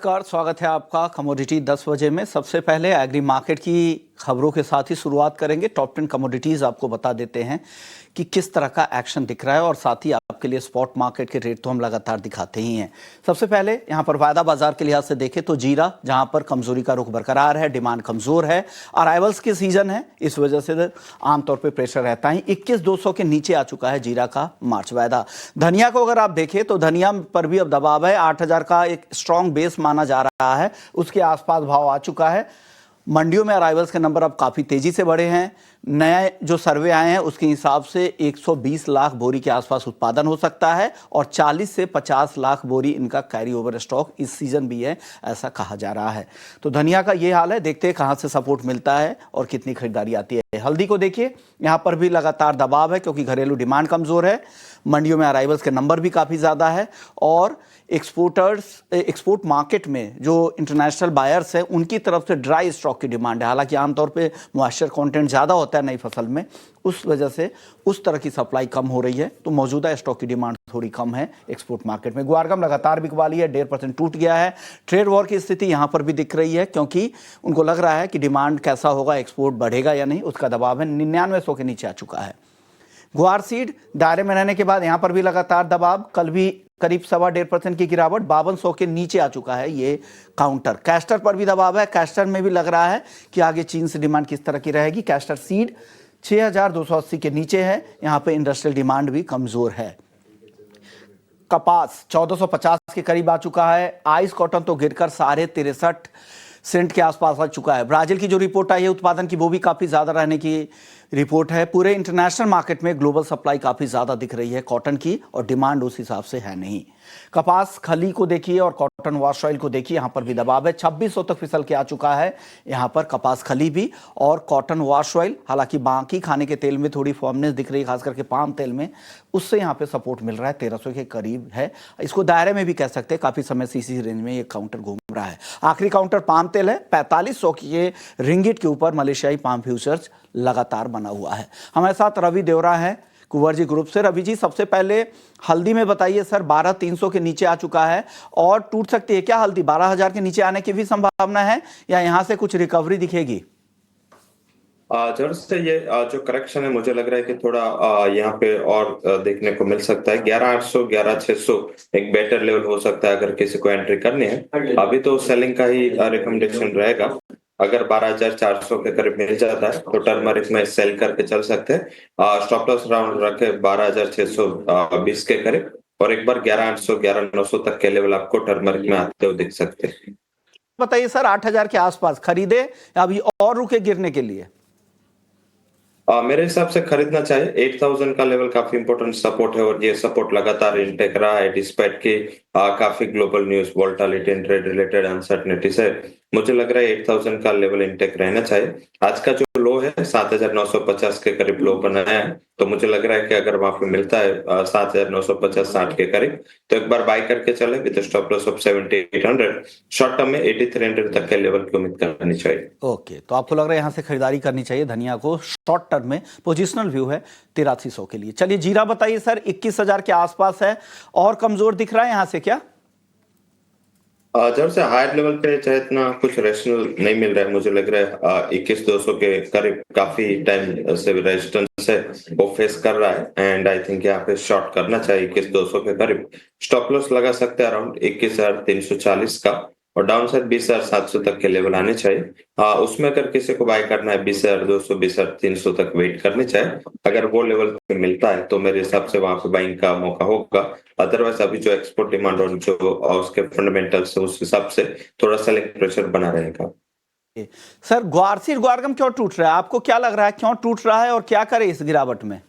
नमस्कार, स्वागत है आपका कमोडिटी 10 बजे में। सबसे पहले एग्री मार्केट की खबरों के साथ ही शुरुआत करेंगे। टॉप 10 कमोडिटीज़ आपको बता देते हैं कि किस तरह का एक्शन दिख रहा है और साथ ही आपके लिए स्पॉट मार्केट के रेट तो हम लगातार दिखाते ही हैं। सबसे पहले यहाँ पर वायदा बाजार के लिहाज से देखें तो जीरा, जहाँ पर कमजोरी का रुख बरकरार है, डिमांड कमजोर है, अराइवल्स के सीजन है, इस वजह से आमतौर पर प्रेशर रहता है। 21,200 के नीचे आ चुका है जीरा का मार्च वायदा। धनिया को अगर आप देखें तो धनिया पर भी अब दबाव है। 8,000 का एक स्ट्रॉन्ग बेस माना जा रहा है, उसके आसपास भाव आ चुका है। मंडियों में अराइवल्स के नंबर अब काफ़ी तेज़ी से बढ़े हैं। नए जो सर्वे आए हैं उसके हिसाब से 120 लाख बोरी के आसपास उत्पादन हो सकता है और 40 से 50 लाख बोरी इनका कैरी ओवर स्टॉक इस सीजन भी है, ऐसा कहा जा रहा है। तो धनिया का ये हाल है, देखते हैं कहाँ से सपोर्ट मिलता है और कितनी खरीदारी आती है। हल्दी को देखिए, यहाँ पर भी लगातार दबाव है क्योंकि घरेलू डिमांड कमज़ोर है। मंडियों में अराइवल्स के नंबर भी काफ़ी ज़्यादा है और एक्सपोर्ट मार्केट में जो इंटरनेशनल बायर्स हैं उनकी तरफ से ड्राई स्टॉक की डिमांड है। हालांकि आमतौर पे मॉइस्चर कंटेंट ज़्यादा होता है नई फसल में, उस वजह से उस तरह की सप्लाई कम हो रही है, तो मौजूदा स्टॉक की डिमांड थोड़ी कम है एक्सपोर्ट मार्केट में। गुआरगम लगातार बिकवाली है, 1.5% टूट गया है। ट्रेड वॉर की स्थिति यहाँ पर भी दिख रही है क्योंकि उनको लग रहा है कि डिमांड कैसा होगा, एक्सपोर्ट बढ़ेगा या नहीं, उसका दबाव है। 9900 के नीचे आ चुका है। गुआर सीड दायरे में रहने के बाद यहाँ पर भी लगातार दबाव, कल भी करीब 1.25% की गिरावट, 5200 के नीचे आ चुका है ये काउंटर। कैस्टर पर भी दबाव है, कैस्टर में भी लग रहा है कि आगे चीन से डिमांड किस तरह की रहेगी। कैस्टर सीड 6280 के नीचे है, यहाँ पे इंडस्ट्रियल डिमांड भी कमजोर है। कपास 1450 के करीब आ चुका है। आइस कॉटन तो गिरकर 63.5 के आसपास आ चुका है। ब्राजील की जो रिपोर्ट आई है उत्पादन की, वो भी काफ़ी ज़्यादा रहने की रिपोर्ट है। पूरे इंटरनेशनल मार्केट में ग्लोबल सप्लाई काफ़ी ज़्यादा दिख रही है कॉटन की और डिमांड उस हिसाब से है नहीं। कपास खली को देखिए और कॉटन वॉश ऑयल को देखिए, यहाँ पर भी दबाव है। 2600 तक फिसल के आ चुका है यहाँ पर कपास खली भी और कॉटन वॉश ऑयल। हालांकि बाकी खाने के तेल में थोड़ी फॉर्मनेस दिख रही है, खास करके पाम तेल में, उससे यहाँ पे सपोर्ट मिल रहा है, 1300 के करीब है। इसको दायरे में भी कह सकते हैं, काफ़ी समय से इसी रेंज में ये काउंटर घूम रहा है। आखिरी काउंटर पाम तेल है, 4500 के रिंगिट के ऊपर मलेशियाई पाम फ्यूचर्स लगातार बना हुआ है। हमारे साथ रवि देवरा है कुंवर ग्रुप से। रवि जी, सबसे पहले हल्दी में बताइए सर, 12,300 के नीचे आ चुका है और टूट सकती है क्या हल्दी? 12,000 के नीचे आने की भी संभावना है या यहाँ से कुछ रिकवरी दिखेगी? जरूर से ये जो करेक्शन है, मुझे लग रहा है कि थोड़ा यहाँ पे और देखने को मिल सकता है। 11,800 11,600 एक बेटर लेवल हो सकता है अगर किसी को एंट्री करनी है। अभी तो सेलिंग का ही रिकमेंडेशन रहेगा। अगर 12,400 के करीब मिल जाता है तो टर्मरिक में सेल करके चल सकते हैं। स्टॉप लॉस राउंड रखे 12,620 के करीब और एक बार 11,800 11,900 तक के लेवल आपको टर्मरिक में आते हुए दिख सकते हैं। बताइए सर, 8,000 के आसपास खरीदे या अभी और रुके गिरने के लिए? मेरे हिसाब से खरीदना चाहिए। 8,000 का लेवल काफी इंपॉर्टेंट सपोर्ट है और ये सपोर्ट लगातार इंटेक रहा है डिस्पाइट की काफी global news, volatility and trade related uncertainty से। मुझे लग रहा है 8,000 का लेवल इंटेक रहना चाहिए। आज का जो लो है 7,950 के करीब लो बनाया है, तो मुझे लग रहा है कि अगर वहां पे मिलता है 7,950-60 के करीब तो एक बार बाय करके चले with stop loss of 7,800। Short term में 8,300 तक के लेवल की उम्मीद करनी चाहिए। ओके, तो आपको लग रहा है यहाँ से खरीदारी करनी चाहिए धनिया को। शॉर्ट टर्म में पोजिशनल व्यू है 8300 के लिए। चलिए जीरा बताइए सर, 21,000 के आसपास है और कमजोर दिख रहा है यहाँ से क्या? जब से हायर लेवल पे चाहे इतना कुछ रेशनल नहीं मिल रहा है, मुझे लग रहा है 21,200 के करीब काफी टाइम से रेजिस्टेंस है वो फेस कर रहा है एंड आई थिंक यहाँ पे शॉर्ट करना चाहिए 21,200 के करीब। स्टॉप लॉस लगा सकते हैं अराउंड 21,340 का और डाउन साइड 20,700 तक के लेवल आने चाहिए। उसमें अगर किसी को बाय करना है 20,200 20,300 तक वेट करनी चाहिए। अगर वो लेवल पे मिलता है तो मेरे हिसाब से वहां पे बाइंग का मौका होगा। अदरवाइज अभी जो एक्सपोर्ट डिमांड और जो उसके फंडामेंटल्स है उस हिसाब से थोड़ा सेलिंग प्रेशर बना रहेगा। सर ग्वारगम क्यों टूट रहा है? आपको क्या लग रहा है क्यों टूट रहा है और क्या करे इस गिरावट में?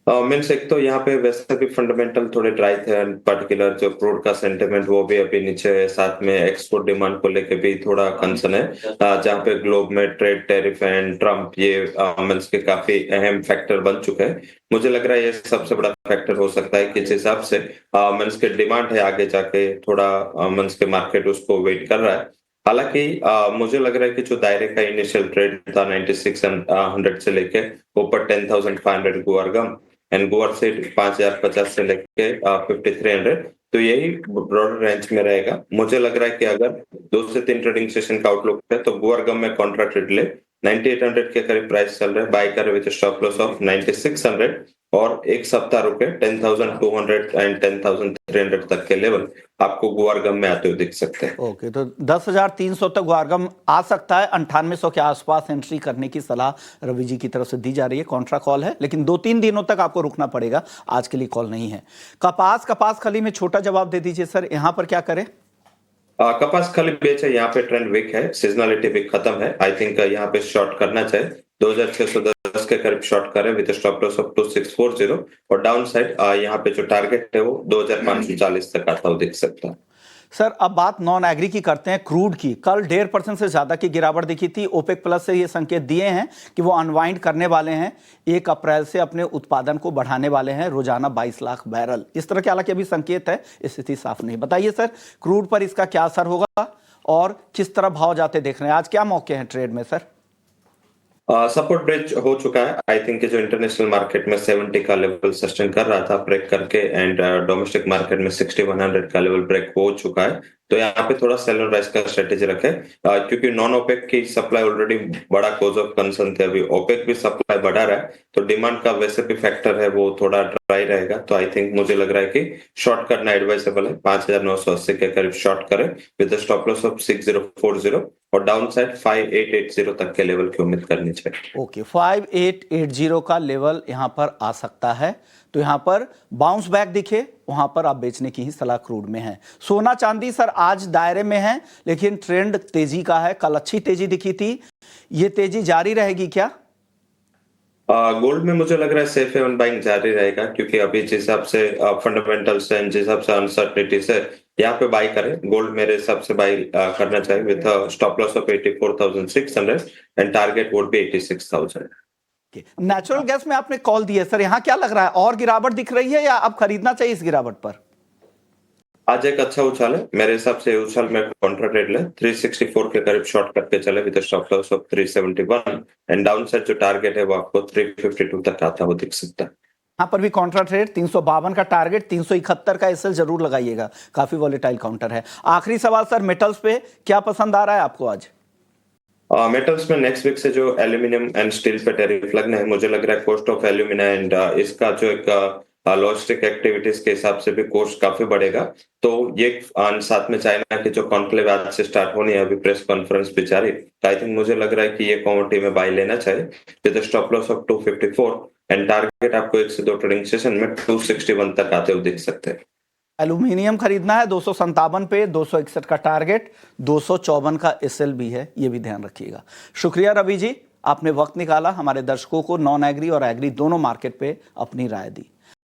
मीन्स एक तो यहाँ पे वैसे भी फंडामेंटल थोड़े ड्राई थे एंड पर्टिकुलर जो क्रूड का सेंटिमेंट वो भी अभी नीचे है। साथ में एक्सपोर्ट डिमांड को लेके भी थोड़ा कंसर्न है जहाँ पे ग्लोब में ट्रेड टैरिफ एंड ट्रम्प ये मीन्स के काफी अहम फैक्टर बन चुके हैं। मुझे लग रहा है ये सबसे बड़ा फैक्टर हो सकता है किस हिसाब से मीन्स के डिमांड है आगे जाके थोड़ा मीन्स के मार्केट उसको वेट कर रहा है। हालांकि मुझे लग रहा है कि जो दायरे का इनिशियल ट्रेड था 9600 से लेके ऊपर 10,500 गुआरगम एंड गुआर से 5,050 से लेके 5,300, तो यही ब्रॉडर रेंज में रहेगा। मुझे लग रहा है कि अगर 2 से 3 ट्रेडिंग सेशन का आउटलुक है तो गुआरगम में कॉन्ट्रैक्टेड ले 9800 के करीब प्राइस चल रहा है, बाय कर विद स्टॉप लॉस ऑफ 9600 और एक सप्ताह रुके 10,200 एंड 10,300 तक के लेवल आपको गुआरगम में आते हुए दिख सकते हैं। ओके, तो 10,300 तक गुआरगम आ सकता है। 9800 के आसपास एंट्री करने की सलाह रवि जी की तरफ से दी जा रही है। कॉन्ट्रा कॉल है, लेकिन 2-3 दिनों तक आपको रुकना पड़ेगा, आज के लिए कॉल नहीं है। कपास खली में छोटा जवाब दे दीजिए सर, यहां पर क्या करें? कपास खाली बेच है, यहाँ पे ट्रेंड वीक है, सीजनलिटी वीक खत्म है। आई थिंक यहाँ पे शॉर्ट करना चाहिए, 2610 के करीब शॉर्ट करें विद स्टॉप लॉस ऑफ 2640 और डाउन साइड यहाँ पे जो टारगेट है वो 2540 तक आता हुआ दिख सकता है। सर अब बात नॉन एग्री की करते हैं, क्रूड की। कल 1.5% से ज्यादा की गिरावट दिखी थी। ओपेक प्लस से ये संकेत दिए हैं कि वो अनवाइंड करने वाले हैं, 1 अप्रैल से अपने उत्पादन को बढ़ाने वाले हैं रोजाना 22 लाख बैरल। इस तरह के हालांकि अभी संकेत है, स्थिति साफ नहीं। बताइए सर, क्रूड पर इसका क्या असर होगा और किस तरह भाव जाते देख रहे हैं? आज क्या मौके हैं ट्रेड में सर? सपोर्ट ब्रेच हो चुका है। आई थिंक जो इंटरनेशनल मार्केट में 70 का लेवल सस्टेन कर रहा था ब्रेक करके, एंड डोमेस्टिक मार्केट में 6100 का लेवल ब्रेक हो चुका है। तो यहाँ पे थोड़ा सेल एंड राइज का स्ट्रेटेजी रखे, क्योंकि नॉन ओपेक की सप्लाई ऑलरेडी बड़ा कॉज ऑफ कंसर्न थे। अभी ओपेक भी सप्लाई बढ़ा रहा है, तो डिमांड का वैसे भी फैक्टर है वो थोड़ा ड्राई रहेगा। तो आई थिंक मुझे लग रहा है कि शॉर्ट करना एडवाइसेबल है। 5980 के करीब शॉर्ट करें विद स्टॉप लॉस ऑफ 6040 और डाउन साइड 5880 तक के लेवल की उम्मीद करनी चाहिए। ओके, 5880 का लेवल यहां पर आ सकता है। तो यहां पर बाउंस बैक दिखे, वहां पर आप बेचने की ही सलाह क्रूड में है। सोना चांदी सर आज दायरे में है, लेकिन ट्रेंड तेजी का है। कल अच्छी तेजी दिखी थी, ये तेजी जारी रहेगी क्या? गोल्ड में मुझे लग रहा है सेफ हेवन बाइंग जारी रहेगा, क्योंकि अभी जिस हिसाब से फंडामेंटल्स हैं, जिस हिसाब से अनसर्टेनिटीज है, यहाँ पे बाई करें। गोल्ड मेरे हिसाब से बाई करना चाहिए with stop loss of 84,600 and target would be 86,000। Natural gas में आपने कॉल दिया सर, यहां क्या लग रहा है, और गिरावट दिख रही है या अब खरीदना चाहिए इस गिरावट पर? आज एक अच्छा उछाल है, मेरे हिसाब से उछाल में कॉन्ट्रा ट्रेड ले 364 के करीब शॉर्ट करके चले with stop loss of 371 and down side जो टारगेट है वो आपको 352 तक आता हुआ दिख सकता है। यहां पर भी कॉन्ट्रा ट्रेड 352 का टारगेट, 371 का एसएल जरूर लगाइएगा, काफी वॉलेटाइल काउंटर है। आखिरी सवाल सर, मेटल्स पे क्या पसंद आ रहा है आपको आज? मेटल्स में नेक्स्ट वीक से जो एल्यूमिनियम एंड स्टील पे टैरिफ लगना है, मुझे लग रहा है कॉस्ट ऑफ एल्यूमिना एंड इसका जो एक लॉजिस्टिक एक्टिविटीज के हिसाब से भी कॉस्ट काफी बढ़ेगा। तो ये साथ में चाइना की जो कॉन्क्लेव आज से स्टार्ट होनी है, अभी प्रेस कॉन्फ्रेंस भी जारी। तो आई थिंक मुझे लग रहा है कि ये कमोडिटी में बाय लेना चाहिए with stop loss of 254 and target आपको 1 से 2 ट्रेडिंग सेशन में 261 तक आते हुए दिख सकते हैं। एल्यूमिनियम खरीदना है 257 पे, 261 का टारगेट, 254 का एसएल भी है, ये भी ध्यान रखिएगा। शुक्रिया रवि जी, आपने वक्त निकाला, हमारे दर्शकों को नॉन एग्री और एग्री दोनों मार्केट पे अपनी राय दी।